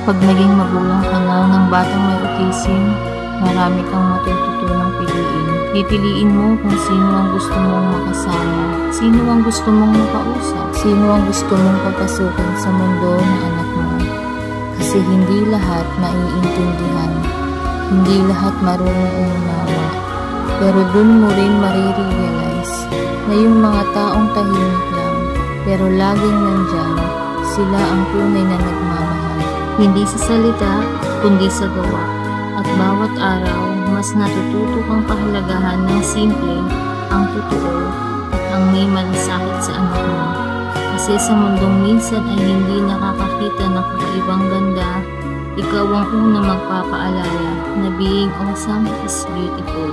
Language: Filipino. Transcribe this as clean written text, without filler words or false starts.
Pag naging magulang ka na ng batang may autism, marami kang matututunang piliin. Pipiliin mo kung sino ang gusto mong makasama, sino ang gusto mong makausap, sino ang gusto mong papasukin sa mundo ng anak mo. Kasi hindi lahat maiintindihan, hindi lahat marunong umunawa. Pero dun mo rin marirealize na yung mga taong tahimik lang, pero laging nandyan, sila ang tunay na nagmamahal. Hindi sa salita, kundi sa gawa. At bawat araw, mas natututo kang pahalagahan ng simple, ang totoo, at ang may malasakit sa anak mo. Kasi sa mundong minsan ay hindi nakakakita ng kakaibang ganda, ikaw ang unang magpapaalala na being awesome is beautiful.